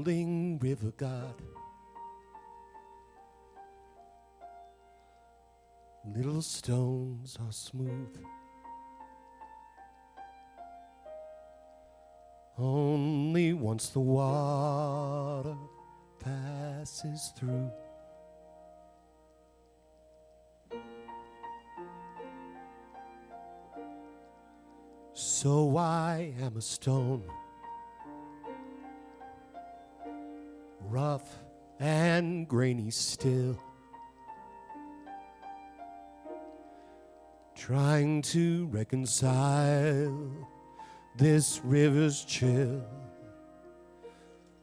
rolling river God. Little stones are smooth, only once the water passes through. So I am a stone, rough and grainy still, trying to reconcile this river's chill.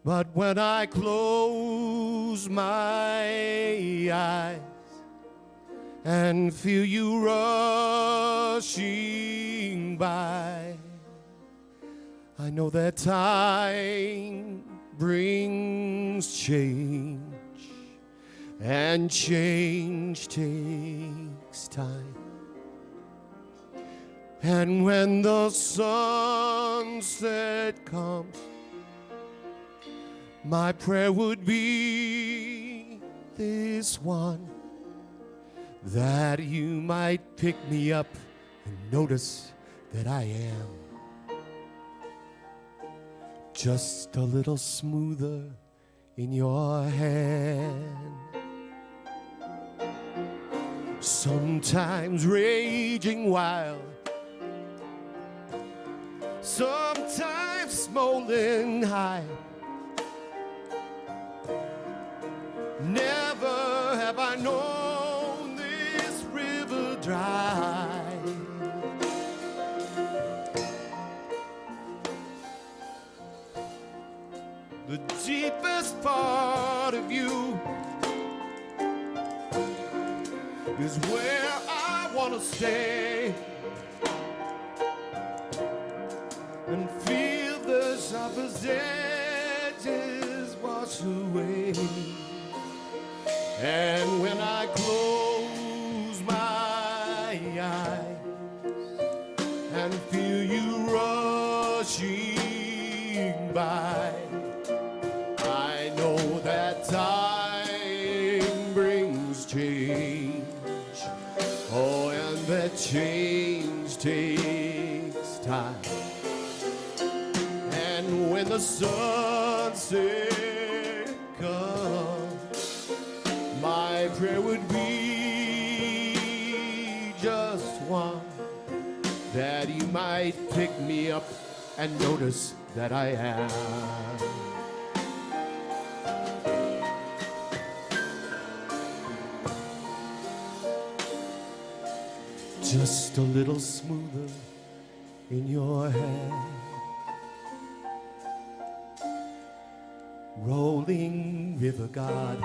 But when I close my eyes and feel you rushing by, I know that time brings change, and change takes time. And when the sunset comes, my prayer would be this one, that you might pick me up and notice that I am just a little smoother in your hand. Sometimes raging wild, sometimes smoldering high. Never have I known this river dry. The deepest part of you is where I want to stay and feel the sharpest edges wash away. And when I close my eyes and feel you rushing by, I know that time brings change. Oh, and that change takes time. And when the sunset comes, my prayer would be just one, that you might pick me up and notice that I am just a little smoother in your hand. Rolling river God,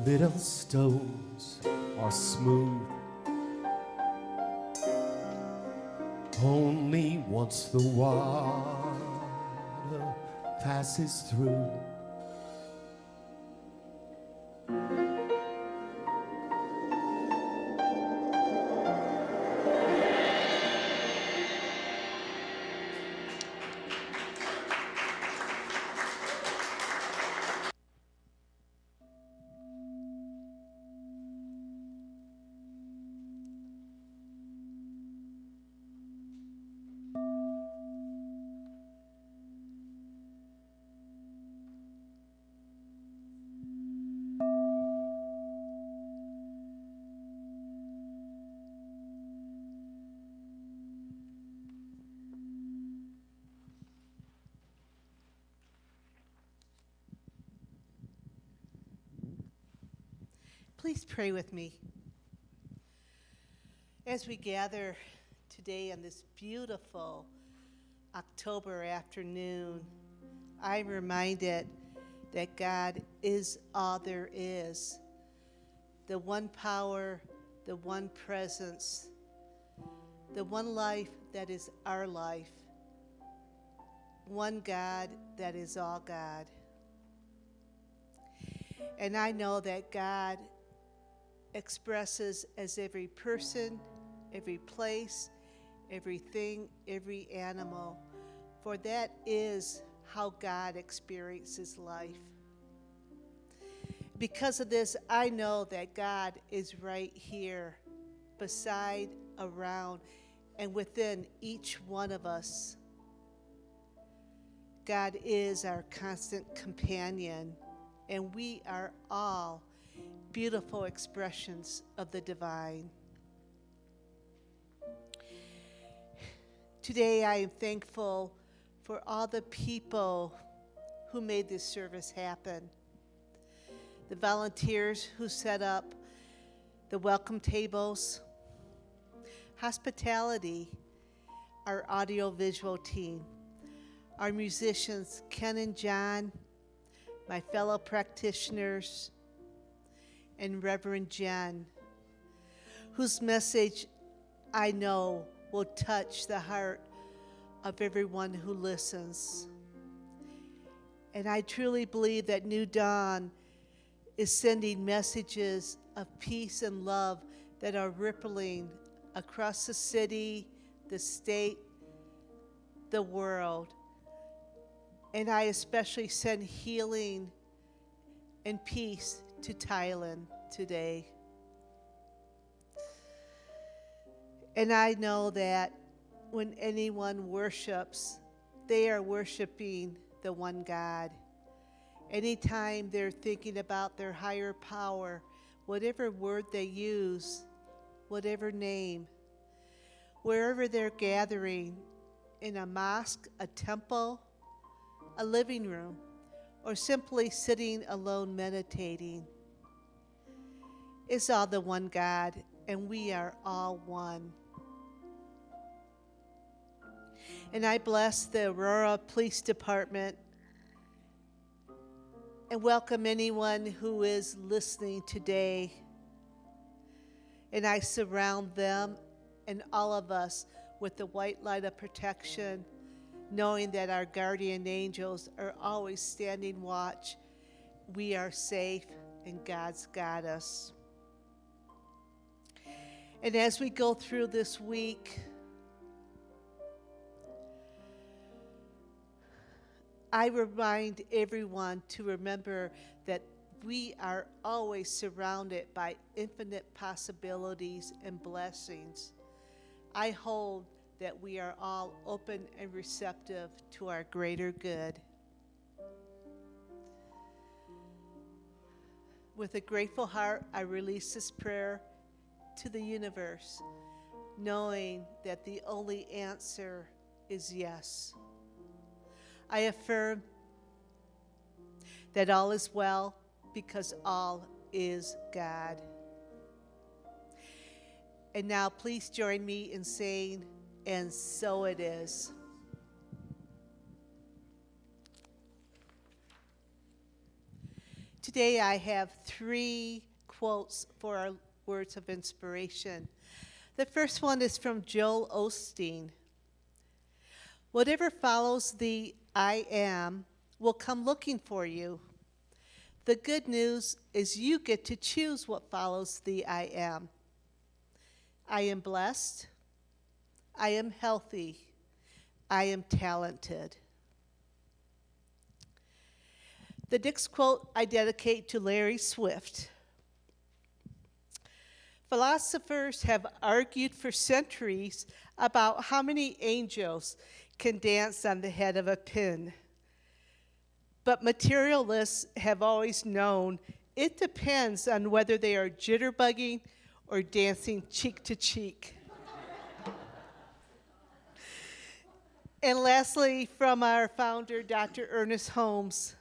little stones are smooth, only once the water passes through. Please pray with me. As we gather today on this beautiful October afternoon, I'm reminded that God is all there is. The one power, the one presence, the one life that is our life. One God that is all God. And I know that God expresses as every person, every place, everything, every animal, for that is how God experiences life. Because of this, I know that God is right here, beside, around, and within each one of us. God is our constant companion, and we are all beautiful expressions of the divine. Today, I am thankful for all the people who made this service happen. The volunteers who set up the welcome tables, hospitality, our audiovisual team, our musicians, Ken and John, my fellow practitioners, and Reverend Jen, whose message I know will touch the heart of everyone who listens. And I truly believe that New Dawn is sending messages of peace and love that are rippling across the city, the state, the world. And I especially send healing and peace to Thailand today. And I know that when anyone worships, they are worshiping the one God. Anytime they're thinking about their higher power, whatever word they use, whatever name, wherever they're gathering, in a mosque, a temple, a living room, or simply sitting alone meditating, it's all the one God, and we are all one. And I bless the Aurora Police Department and welcome anyone who is listening today. And I surround them and all of us with the white light of protection, knowing that our guardian angels are always standing watch. We are safe and God's got us. And as we go through this week, I remind everyone to remember that we are always surrounded by infinite possibilities and blessings. I hold that we are all open and receptive to our greater good. With a grateful heart, I release this prayer to the universe, knowing that the only answer is yes. I affirm that all is well because all is God. And now please join me in saying, and so it is. Today I have 3 quotes for our words of inspiration. The first one is from Joel Osteen. Whatever follows the I am will come looking for you. The good news is you get to choose what follows the I am. I am blessed. I am healthy. I am talented. The next quote I dedicate to Larry Swift. Philosophers have argued for centuries about how many angels can dance on the head of a pin. But materialists have always known it depends on whether they are jitterbugging or dancing cheek to cheek. And lastly, from our founder, Dr. Ernest Holmes,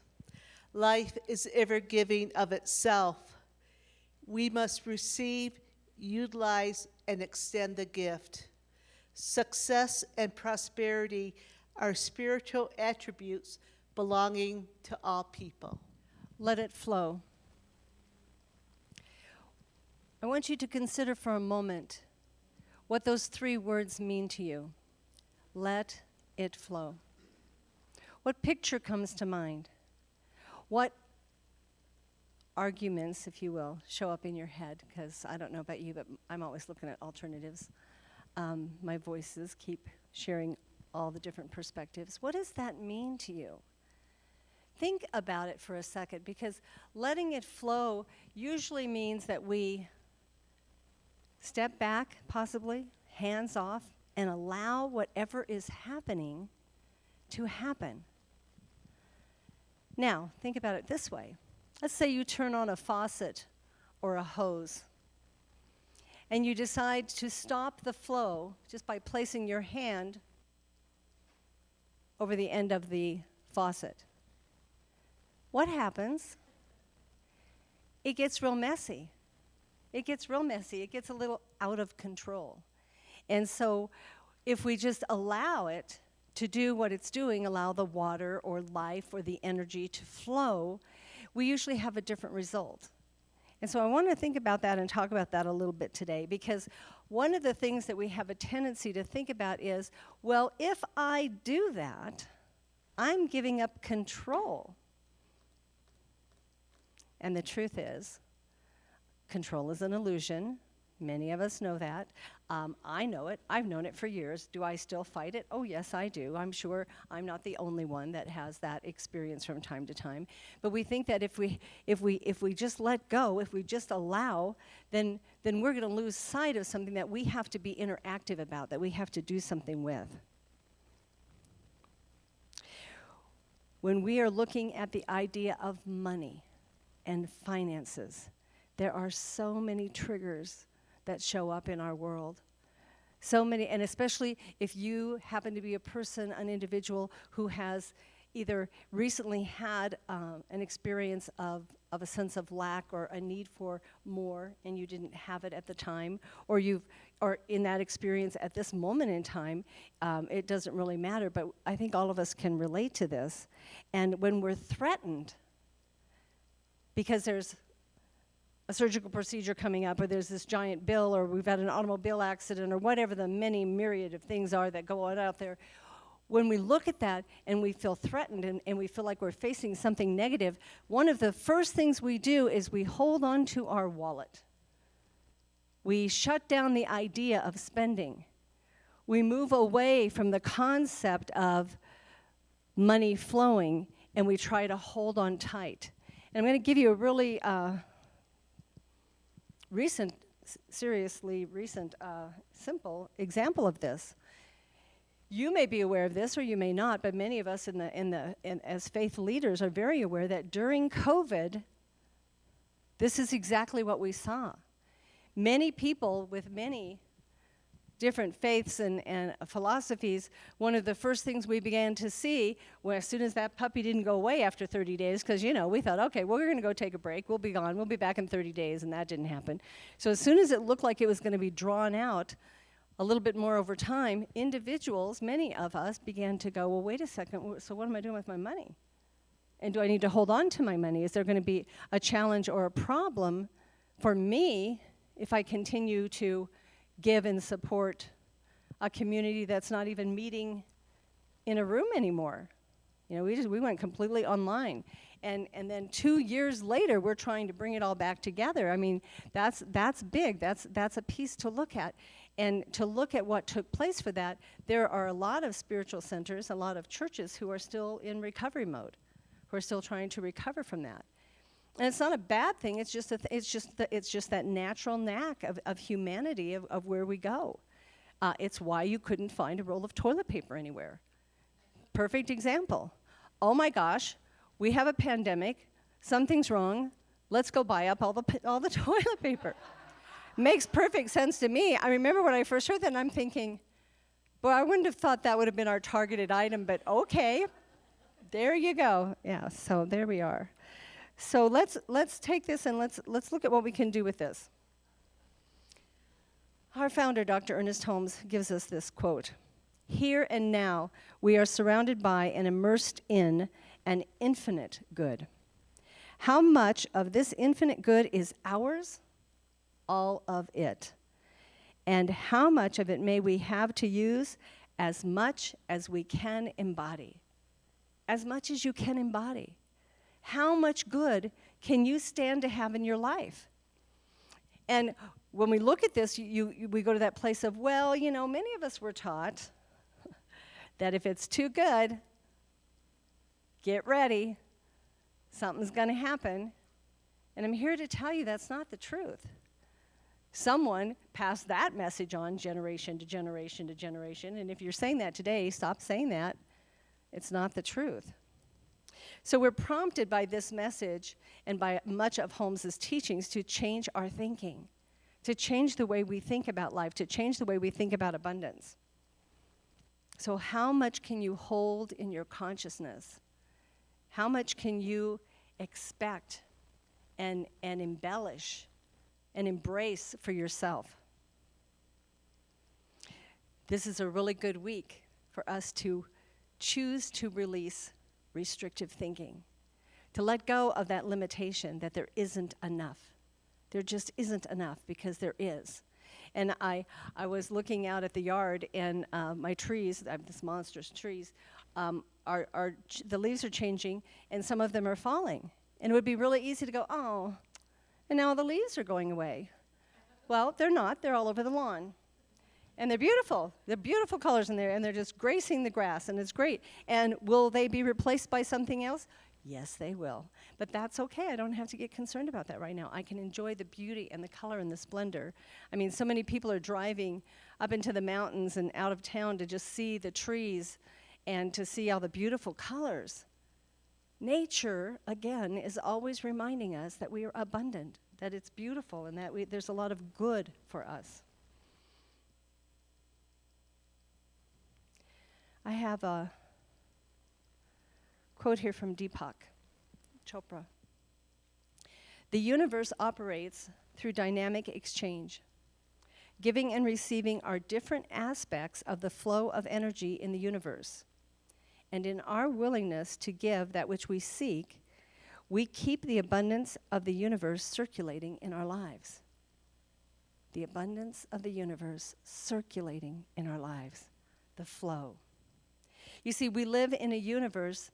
life is ever giving of itself. We must receive, utilize, and extend the gift. Success and prosperity are spiritual attributes belonging to all people. Let it flow. I want you to consider for a moment what those 3 words mean to you. Let it flow. What picture comes to mind? What arguments, if you will, show up in your head? Because I don't know about you, but I'm always looking at alternatives. My voices keep sharing all the different perspectives. What does that mean to you? Think about it for a second, because letting it flow usually means that we step back, possibly, hands off, and allow whatever is happening to happen. Now, think about it this way. Let's say you turn on a faucet or a hose, and you decide to stop the flow just by placing your hand over the end of the faucet. What happens? It gets real messy. It gets real messy. It gets a little out of control. And so if we just allow it to do what it's doing, allow the water or life or the energy to flow, we usually have a different result. And so I want to think about that and talk about that a little bit today, because one of the things that we have a tendency to think about is, well, if I do that, I'm giving up control. And the truth is, control is an illusion. Many of us know that. I know it. I've known it for years. Do I still fight it? Oh, yes, I do. I'm sure I'm not the only one that has that experience from time to time. But we think that if we just let go, if we just allow, then we're going to lose sight of something that we have to be interactive about, that we have to do something with. When we are looking at the idea of money and finances, there are so many triggers that show up in our world. So many, and especially if you happen to be a person, an individual who has either recently had an experience of a sense of lack or a need for more, and you didn't have it at the time, or in that experience at this moment in time, it doesn't really matter, but I think all of us can relate to this. And when we're threatened, because there's a surgical procedure coming up, or there's this giant bill, or we've had an automobile accident, or whatever the many myriad of things are that go on out there, when we look at that and we feel threatened and we feel like we're facing something negative, one of the first things we do is we hold on to our wallet. We shut down the idea of spending. We move away from the concept of money flowing, and we try to hold on tight. And I'm going to give you a really seriously recent, simple example of this. You may be aware of this, or you may not, but many of us as faith leaders are very aware that during COVID, this is exactly what we saw. Many people with many different faiths and philosophies, one of the first things we began to see, as soon as that puppy didn't go away after 30 days, because, we thought, okay, well, we're going to go take a break. We'll be gone. We'll be back in 30 days, and that didn't happen. So as soon as it looked like it was going to be drawn out a little bit more over time, individuals, many of us, began to go, well, wait a second, so what am I doing with my money? And do I need to hold on to my money? Is there going to be a challenge or a problem for me if I continue to give and support a community that's not even meeting in a room anymore? We went completely online. And then 2 years later, we're trying to bring it all back together. I mean, that's big. That's a piece to look at. And to look at what took place for that, there are a lot of spiritual centers, a lot of churches who are still in recovery mode, who are still trying to recover from that. And it's not a bad thing. It's just that natural knack of humanity of where we go. It's why you couldn't find a roll of toilet paper anywhere. Perfect example. Oh my gosh, we have a pandemic. Something's wrong. Let's go buy up all the toilet paper. Makes perfect sense to me. I remember when I first heard that, and I'm thinking, boy, I wouldn't have thought that would have been our targeted item, but okay, there you go. Yeah, so there we are. So let's take this and let's look at what we can do with this. Our founder, Dr. Ernest Holmes, gives us this quote: "Here and now, we are surrounded by and immersed in an infinite good. How much of this infinite good is ours? All of it. And how much of it may we have to use? As much as we can embody." As much as you can embody. How much good can you stand to have in your life? And when we look at this, we go to that place of, well, many of us were taught that if it's too good, get ready, something's going to happen. And I'm here to tell you that's not the truth. Someone passed that message on generation to generation to generation, and if you're saying that today, stop saying that. It's not the truth. So we're prompted by this message and by much of Holmes's teachings to change our thinking, to change the way we think about life, to change the way we think about abundance. So how much can you hold in your consciousness? How much can you expect and embellish and embrace for yourself? This is a really good week for us to choose to release restrictive thinking, to let go of that limitation that there isn't enough. There just isn't enough, because there is. And I was looking out at the yard, and my trees, I have this monstrous trees, the leaves are changing, and some of them are falling. And it would be really easy to go, oh, and now the leaves are going away. Well, they're not. They're all over the lawn. And they're beautiful. They're beautiful colors in there, and they're just gracing the grass, and it's great. And will they be replaced by something else? Yes, they will. But that's okay. I don't have to get concerned about that right now. I can enjoy the beauty and the color and the splendor. I mean, so many people are driving up into the mountains and out of town to just see the trees and to see all the beautiful colors. Nature, again, is always reminding us that we are abundant, that it's beautiful, and that there's a lot of good for us. I have a quote here from Deepak Chopra. The universe operates through dynamic exchange. Giving and receiving are different aspects of the flow of energy in the universe. And in our willingness to give that which we seek, we keep the abundance of the universe circulating in our lives. The abundance of the universe circulating in our lives. The flow. You see, we live in a universe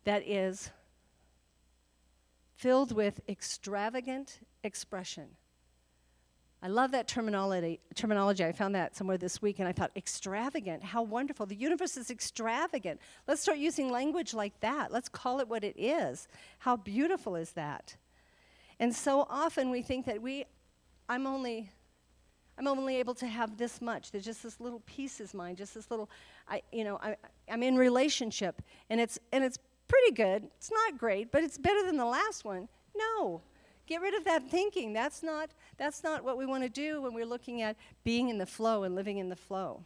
that is filled with extravagant expression. I love that terminology. I found that somewhere this week, and I thought, extravagant, how wonderful. The universe is extravagant. Let's start using language like that. Let's call it what it is. How beautiful is that? And so often we think that I'm only able to have this much. There's just this little piece is mine, just this little, I'm in relationship, and it's pretty good. It's not great, but it's better than the last one. No. Get rid of that thinking. That's not what we want to do when we're looking at being in the flow and living in the flow.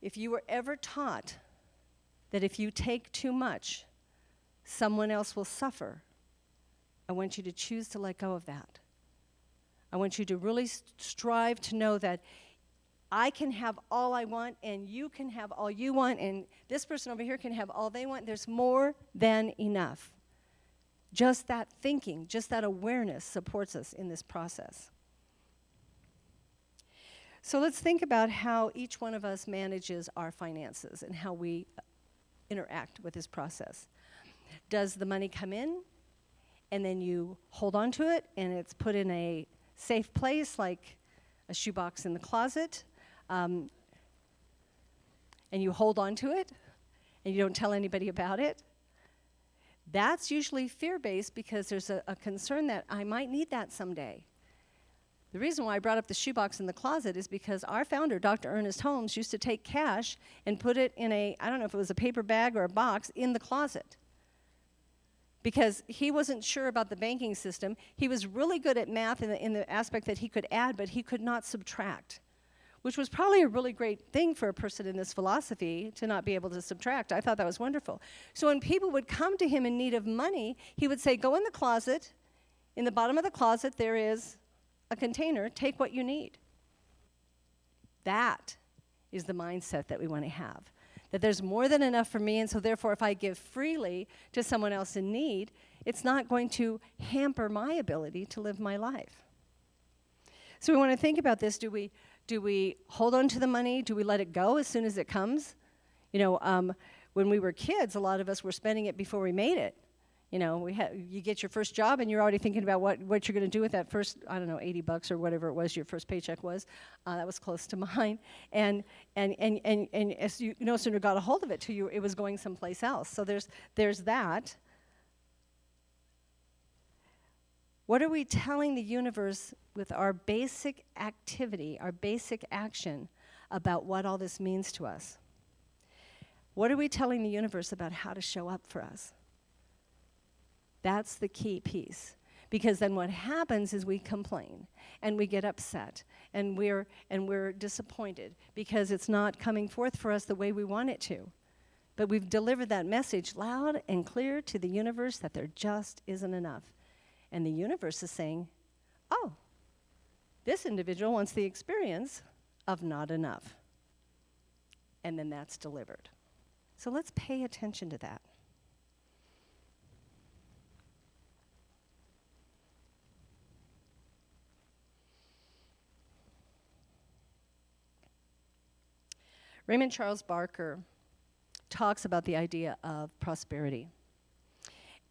If you were ever taught that if you take too much, someone else will suffer, I want you to choose to let go of that. I want you to really strive to know that I can have all I want, and you can have all you want, and this person over here can have all they want. There's more than enough. Just that thinking, just that awareness supports us in this process. So let's think about how each one of us manages our finances and how we interact with this process. Does the money come in, and then you hold on to it, and it's put in a safe place like a shoebox in the closet, and you hold on to it, and you don't tell anybody about it? That's usually fear-based because there's a concern that I might need that someday. The reason why I brought up the shoebox in the closet is because our founder, Dr. Ernest Holmes, used to take cash and put it in I don't know if it was a paper bag or a box, in the closet. Because he wasn't sure about the banking system. He was really good at math in the aspect that he could add, but he could not subtract, which was probably a really great thing for a person in this philosophy, to not be able to subtract. I thought that was wonderful. So when people would come to him in need of money, he would say, go in the closet. In the bottom of the closet, there is a container. Take what you need. That is the mindset that we want to have. That there's more than enough for me, and so therefore if I give freely to someone else in need, it's not going to hamper my ability to live my life. So we want to think about this. Do we hold on to the money? Do we let it go as soon as it comes? When we were kids, a lot of us were spending it before we made it. You know, you get your first job and you're already thinking about what you're going to do with that first, I don't know, $80 or whatever it was your first paycheck was. That was close to mine. And as you no sooner got a hold of it to you, it was going someplace else. So there's that. What are we telling the universe with our basic activity, our basic action about what all this means to us? What are we telling the universe about how to show up for us? That's the key piece. Because then what happens is we complain and we get upset and we're disappointed because it's not coming forth for us the way we want it to. But we've delivered that message loud and clear to the universe that there just isn't enough. And the universe is saying, oh, this individual wants the experience of not enough. And then that's delivered. So let's pay attention to that. Raymond Charles Barker talks about the idea of prosperity.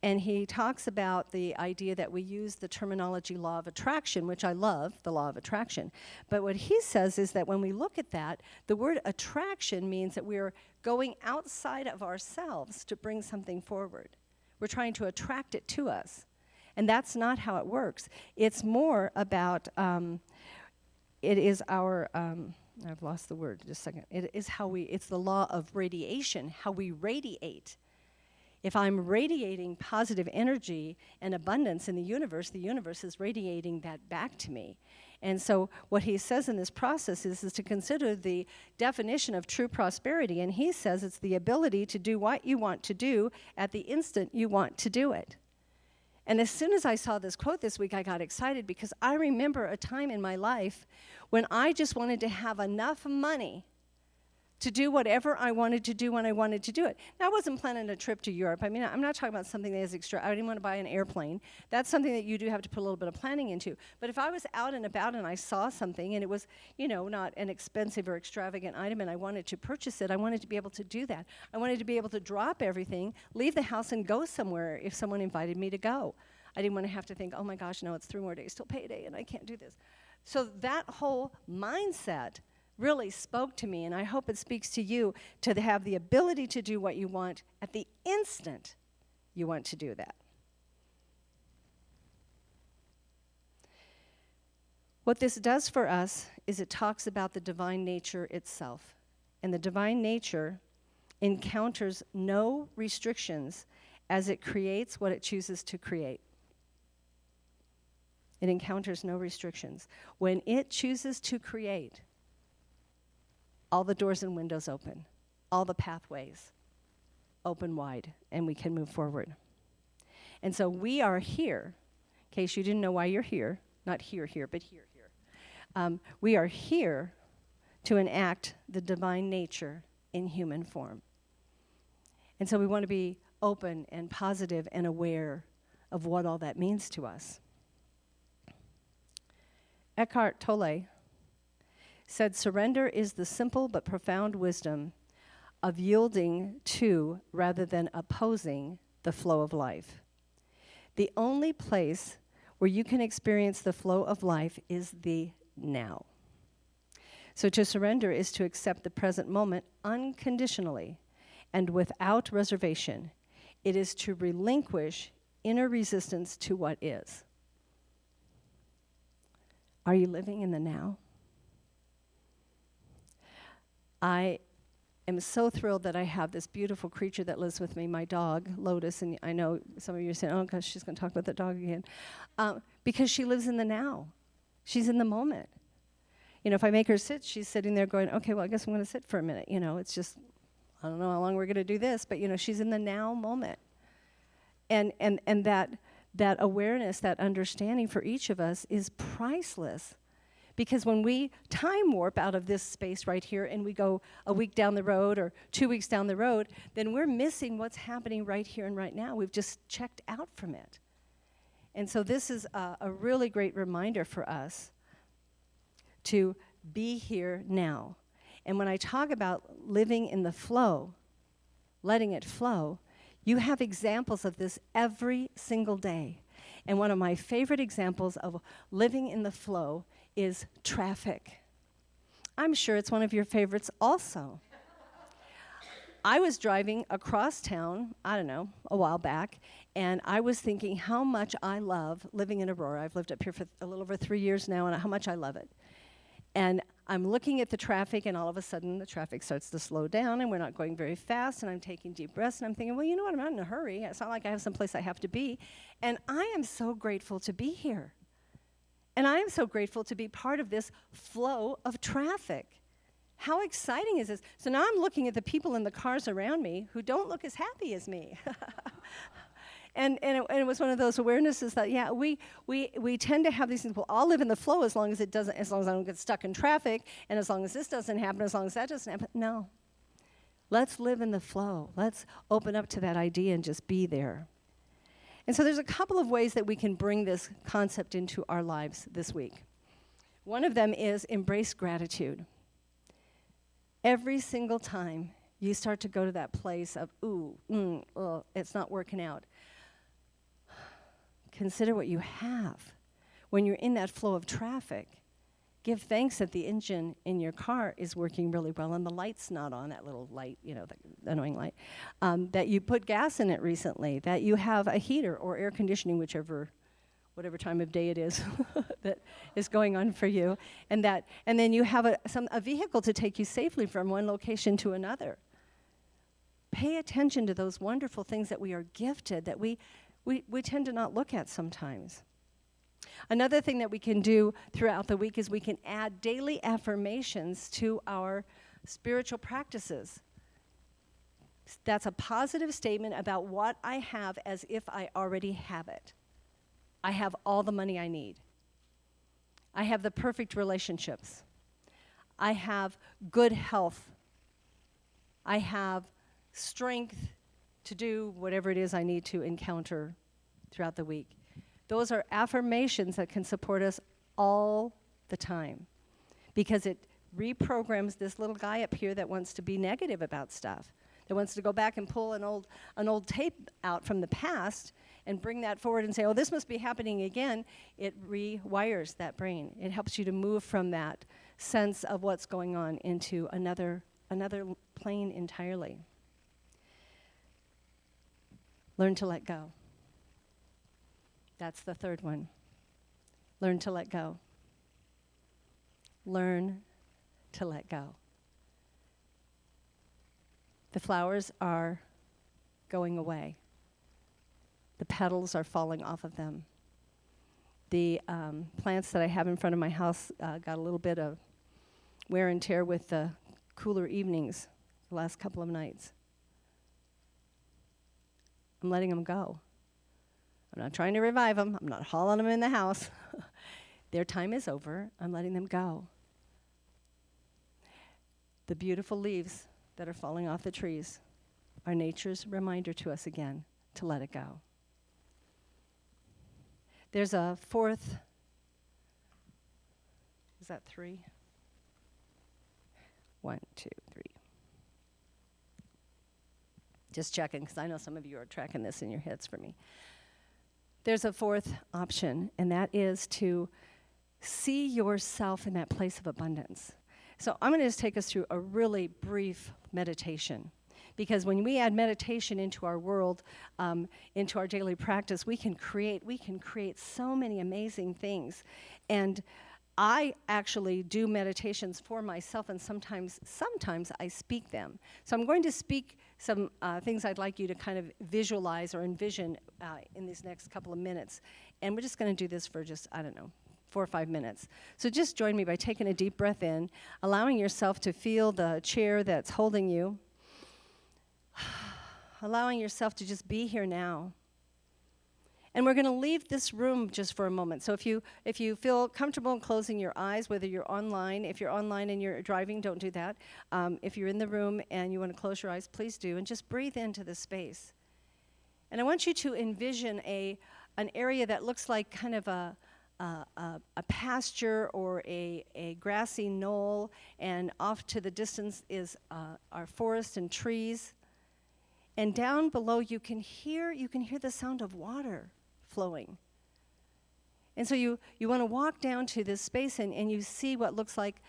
And he talks about the idea that we use the terminology law of attraction, which I love, the law of attraction. But what he says is that when we look at that, the word attraction means that we're going outside of ourselves to bring something forward. We're trying to attract it to us. And that's not how it works. It's more about, it is our, I've lost the word, just a second. It is it's the law of radiation, how we radiate. If I'm radiating positive energy and abundance in the universe is radiating that back to me. And so what he says in this process is to consider the definition of true prosperity. And he says it's the ability to do what you want to do at the instant you want to do it. And as soon as I saw this quote this week, I got excited because I remember a time in my life when I just wanted to have enough money to do whatever I wanted to do when I wanted to do it. Now, I wasn't planning a trip to Europe. I mean, I'm not talking about something that is extra. I didn't want to buy an airplane. That's something that you do have to put a little bit of planning into. But if I was out and about and I saw something and it was, not an expensive or extravagant item and I wanted to purchase it, I wanted to be able to do that. I wanted to be able to drop everything, leave the house and go somewhere if someone invited me to go. I didn't want to have to think, oh my gosh, no, it's 3 more days till payday and I can't do this. So that whole mindset really spoke to me, and I hope it speaks to you to have the ability to do what you want at the instant you want to do that. What this does for us is it talks about the divine nature itself. And the divine nature encounters no restrictions as it creates what it chooses to create. It encounters no restrictions. When it chooses to create, all the doors and windows open, all the pathways open wide, and we can move forward. And so we are here, in case you didn't know why you're here, not here, but here. We are here to enact the divine nature in human form. And so we want to be open and positive and aware of what all that means to us. Eckhart Tolle said, surrender is the simple but profound wisdom of yielding to rather than opposing the flow of life. The only place where you can experience the flow of life is the now. So to surrender is to accept the present moment unconditionally and without reservation. It is to relinquish inner resistance to what is. Are you living in the now? I am so thrilled that I have this beautiful creature that lives with me, my dog, Lotus, and I know some of you are saying, oh gosh, she's going to talk about that dog again, because she lives in the now. She's in the moment. If I make her sit, she's sitting there going, okay, well, I guess I'm going to sit for a minute. It's just, I don't know how long we're going to do this, but, she's in the now moment. And that awareness, that understanding for each of us is priceless. Because when we time warp out of this space right here and we go a week down the road or 2 weeks down the road, then we're missing what's happening right here and right now. We've just checked out from it. And so this is a really great reminder for us to be here now. And when I talk about living in the flow, letting it flow, You have examples of this every single day. And one of my favorite examples of living in the flow is traffic. I'm sure it's one of your favorites also. I was driving across town, I don't know, a while back, and I was thinking how much I love living in Aurora. I've lived up here for a little over 3 years now, and how much I love it. And I'm looking at the traffic, and all of a sudden the traffic starts to slow down, and we're not going very fast, and I'm taking deep breaths, and I'm thinking, well, you know what, I'm not in a hurry. It's not like I have someplace I have to be. And I am so grateful to be here. And I am so grateful to be part of this flow of traffic. How exciting is this? So now I'm looking at the people in the cars around me who don't look as happy as me. And it was one of those awarenesses that, yeah, we tend to have these things, well, I'll live in the flow as long as I don't get stuck in traffic, and as long as this doesn't happen, as long as that doesn't happen. No. Let's live in the flow. Let's open up to that idea and just be there. And so there's a couple of ways that we can bring this concept into our lives this week. One of them is embrace gratitude. Every single time you start to go to that place of, it's not working out, consider what you have. When you're in that flow of traffic, give thanks that the engine in your car is working really well and the light's not on, that little light, the annoying light, that you put gas in it recently, that you have a heater or air conditioning, whatever time of day it is that is going on for you, and then you have a vehicle to take you safely from one location to another. Pay attention to those wonderful things that we are gifted that we tend to not look at sometimes. Another thing that we can do throughout the week is we can add daily affirmations to our spiritual practices. That's a positive statement about what I have as if I already have it. I have all the money I need. I have the perfect relationships. I have good health. I have strength to do whatever it is I need to encounter throughout the week. Those are affirmations that can support us all the time because it reprograms this little guy up here that wants to be negative about stuff, that wants to go back and pull an old tape out from the past and bring that forward and say, oh, this must be happening again. It rewires that brain. It helps you to move from that sense of what's going on into another plane entirely. Learn to let go. That's the third one. Learn to let go. Learn to let go. The flowers are going away. The petals are falling off of them. The plants that I have in front of my house got a little bit of wear and tear with the cooler evenings the last couple of nights. I'm letting them go. I'm not trying to revive them. I'm not hauling them in the house. Their time is over. I'm letting them go. The beautiful leaves that are falling off the trees are nature's reminder to us again to let it go. There's a fourth, is that 3? 1, 2, 3. Just checking, because I know some of you are tracking this in your heads for me. There's a fourth option, and that is to see yourself in that place of abundance. So I'm going to just take us through a really brief meditation. Because when we add meditation into our world, into our daily practice, we can create so many amazing things. And I actually do meditations for myself, and sometimes I speak them. So I'm going to speak some things I'd like you to kind of visualize or envision in these next couple of minutes. And we're just going to do this for just, 4 or 5 minutes. So just join me by taking a deep breath in, allowing yourself to feel the chair that's holding you, allowing yourself to just be here now. And we're going to leave this room just for a moment. So if you feel comfortable in closing your eyes, whether you're online, if you're online and you're driving, don't do that. If you're in the room and you want to close your eyes, please do, and just breathe into the space. And I want you to envision an area that looks like kind of a pasture or a grassy knoll, and off to the distance is our forest and trees. And down below you can hear the sound of water flowing. And so you want to walk down to this space and you see what looks like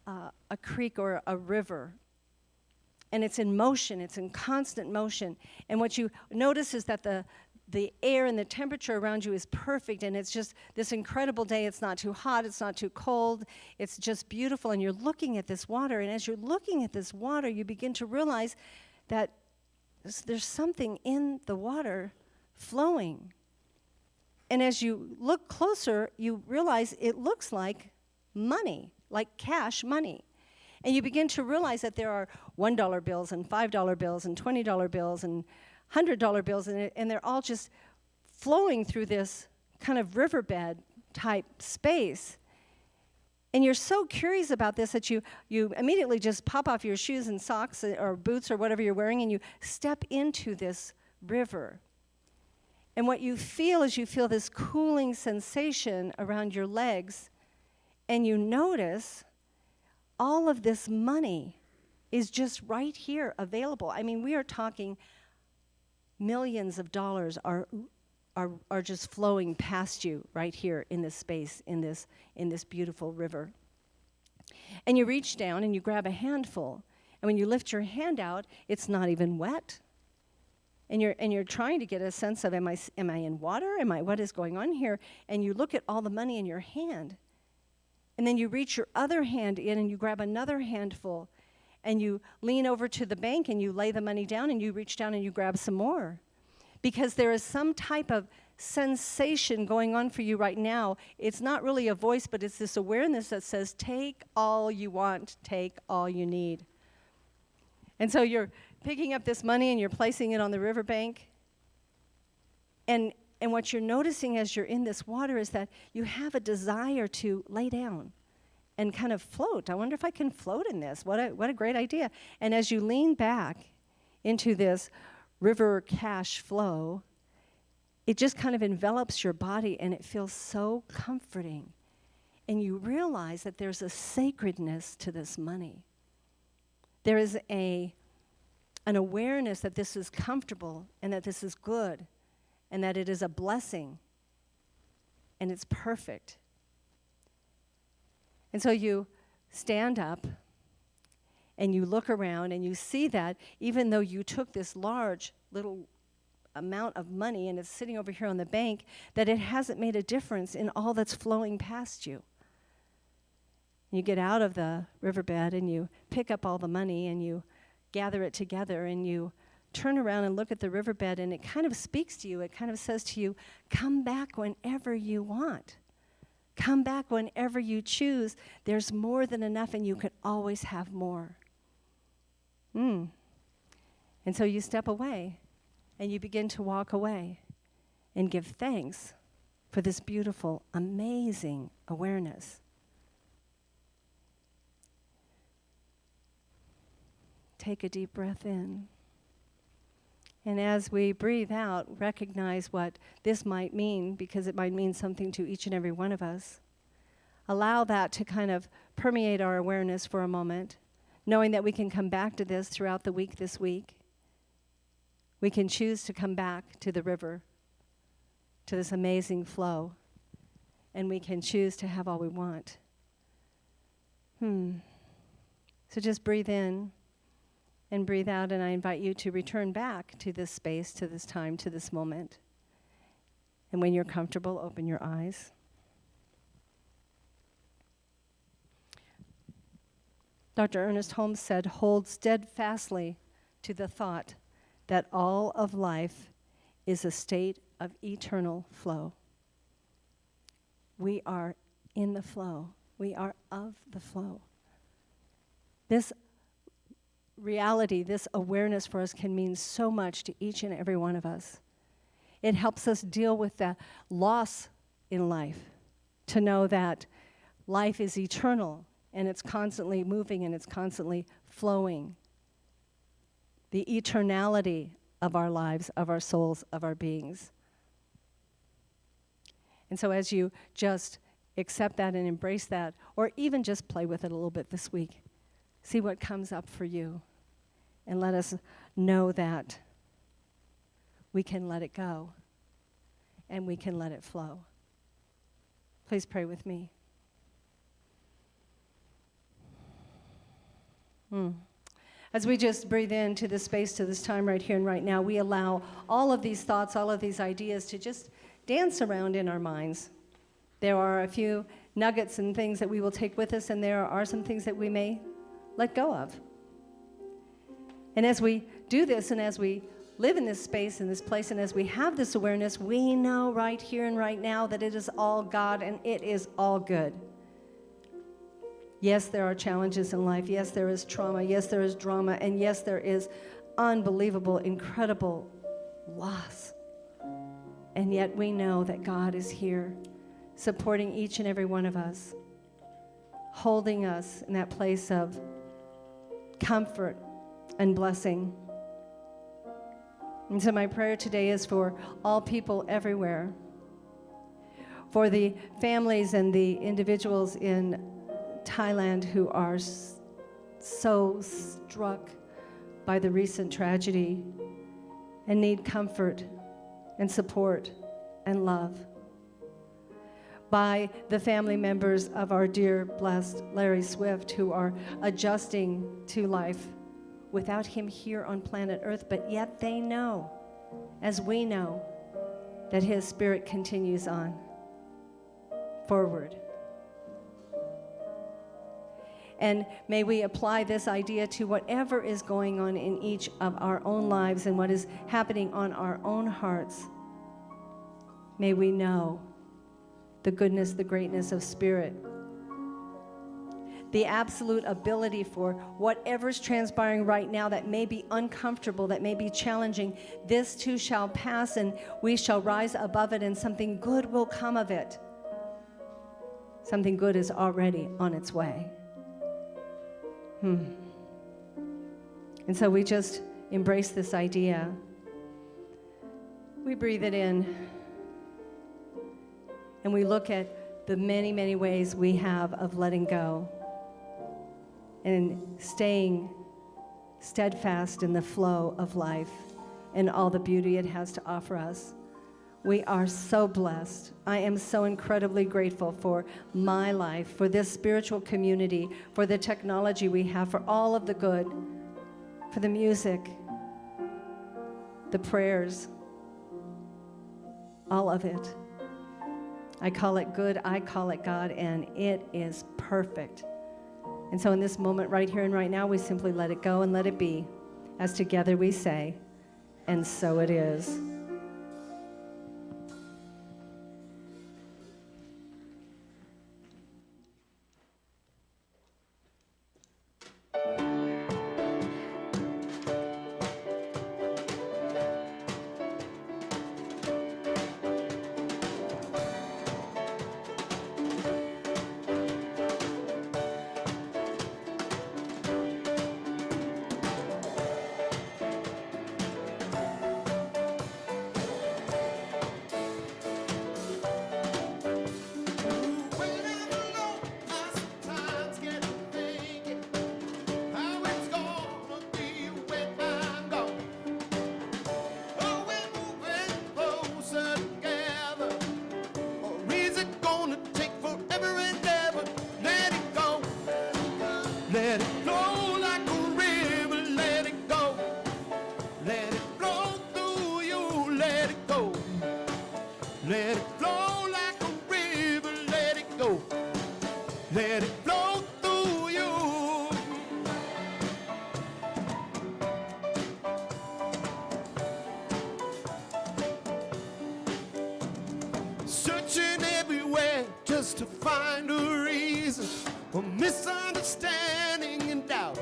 a creek or a river. And it's in motion, it's in constant motion. And what you notice is that the air and the temperature around you is perfect, and it's just this incredible day. It's not too hot, it's not too cold, it's just beautiful, and you're looking at this water, and as you're looking at this water, you begin to realize that there's something in the water flowing. And as you look closer, you realize it looks like money, like cash money. And you begin to realize that there are $1 bills and $5 bills and $20 bills and $100 bills, and they're all just flowing through this kind of riverbed type space. And you're so curious about this that you immediately just pop off your shoes and socks or boots or whatever you're wearing, and you step into this river. And what you feel is you feel this cooling sensation around your legs, and you notice all of this money is just right here available. I mean, we are talking millions of dollars are just flowing past you right here in this space, in this beautiful river. And you reach down and you grab a handful, and when you lift your hand out, it's not even wet. And you're trying to get a sense of, am I in water? What is going on here? And you look at all the money in your hand. And then you reach your other hand in and you grab another handful, and you lean over to the bank and you lay the money down and you reach down and you grab some more. Because there is some type of sensation going on for you right now. It's not really a voice, but it's this awareness that says, take all you want, take all you need. And so you're picking up this money and you're placing it on the riverbank. And what you're noticing as you're in this water is that you have a desire to lay down and kind of float. I wonder if I can float in this. What a great idea. And as you lean back into this river cash flow, it just kind of envelops your body, and it feels so comforting. And you realize that there's a sacredness to this money. There is an awareness that this is comfortable and that this is good and that it is a blessing and it's perfect. And so you stand up and you look around and you see that even though you took this large little amount of money and it's sitting over here on the bank, that it hasn't made a difference in all that's flowing past you. You get out of the riverbed and you pick up all the money and you gather it together and you turn around and look at the riverbed, and it kind of speaks to you. It kind of says to you, come back whenever you want. Come back whenever you choose. There's more than enough, and you can always have more. And so you step away, and you begin to walk away and give thanks for this beautiful, amazing awareness. Take a deep breath in. And as we breathe out, recognize what this might mean, because it might mean something to each and every one of us. Allow that to kind of permeate our awareness for a moment, knowing that we can come back to this throughout the week this week. We can choose to come back to the river, to this amazing flow, and we can choose to have all we want. So just breathe in and breathe out, and I invite you to return back to this space, to this time, to this moment. And when you're comfortable, open your eyes. Dr. Ernest Holmes said, hold steadfastly to the thought that all of life is a state of eternal flow. We are in the flow. We are of the flow. This reality, this awareness for us can mean so much to each and every one of us. It helps us deal with the loss in life, to know that life is eternal and it's constantly moving and it's constantly flowing. The eternality of our lives, of our souls, of our beings. And so as you just accept that and embrace that, or even just play with it a little bit this week, see what comes up for you. And let us know that we can let it go and we can let it flow. Please pray with me. As we just breathe into this space, to this time right here and right now, we allow all of these thoughts, all of these ideas to just dance around in our minds. There are a few nuggets and things that we will take with us, and there are some things that we may let go of. And as we do this, and as we live in this space, in this place, and as we have this awareness, we know right here and right now that it is all God and it is all good. Yes, there are challenges in life. Yes, there is trauma. Yes, there is drama. And yes, there is unbelievable, incredible loss. And yet we know that God is here, supporting each and every one of us, holding us in that place of comfort and blessing. And so my prayer today is for all people everywhere, for the families and the individuals in Thailand who are so struck by the recent tragedy and need comfort and support and love. By the family members of our dear, blessed Larry Swift, who are adjusting to life without him here on planet Earth, but yet they know, as we know, that his spirit continues on forward. And may we apply this idea to whatever is going on in each of our own lives and what is happening on our own hearts. May we know the goodness, the greatness of spirit, the absolute ability for whatever's transpiring right now that may be uncomfortable, that may be challenging. This too shall pass, and we shall rise above it, and something good will come of it. Something good is already on its way. And so we just embrace this idea. We breathe it in, and we look at the many, many ways we have of letting go and staying steadfast in the flow of life and all the beauty it has to offer us. We are so blessed. I am so incredibly grateful for my life, for this spiritual community, for the technology we have, for all of the good, for the music, the prayers, all of it. I call it good, I call it God, and it is perfect. And so in this moment right here and right now, we simply let it go and let it be, as together we say, and so it is. Let it flow like a river, let it go. Let it flow through you, let it go. Let it flow like a river, let it go. Let it flow through you. Searching everywhere just to find a reason for misunderstanding and doubt.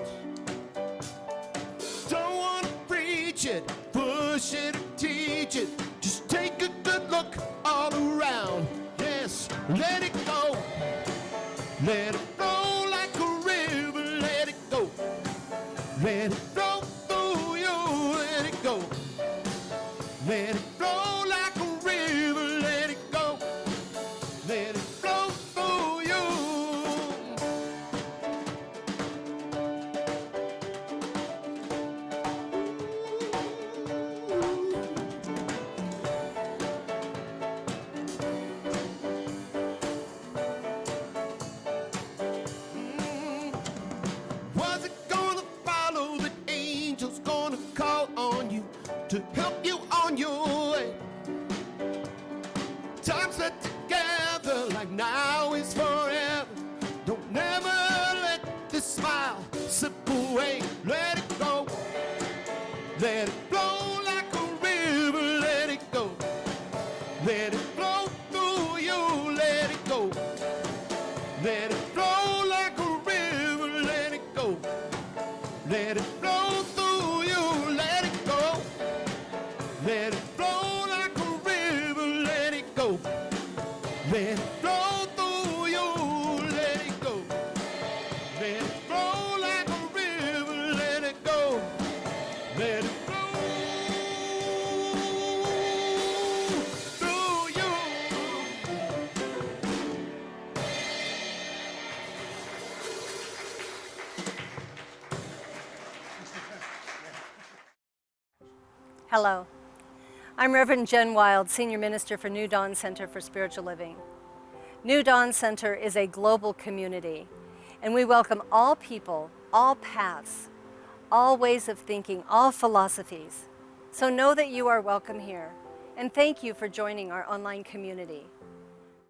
Don't want to preach it, push it, or teach it. Just take a good look all around. Yes, let it go. Let it flow like a river, let it go. Let it flow through you, let it go. Let it flow like a river, let it go. Let it flow through you. slip away, let it go. Let it flow like a river, let it go. Let it flow through you, let it go. Let it flow like a river, let it go. Let it flow through you, let it go. Let it flow like a river, let it go. Let it flow through you, let it go. Let it flow like a river, let it go. Let it flow through you. Hello. I'm Reverend Jen Wild, Senior Minister for New Dawn Center for Spiritual Living. New Dawn Center is a global community, and we welcome all people, all paths, all ways of thinking, all philosophies. So know that you are welcome here, and thank you for joining our online community.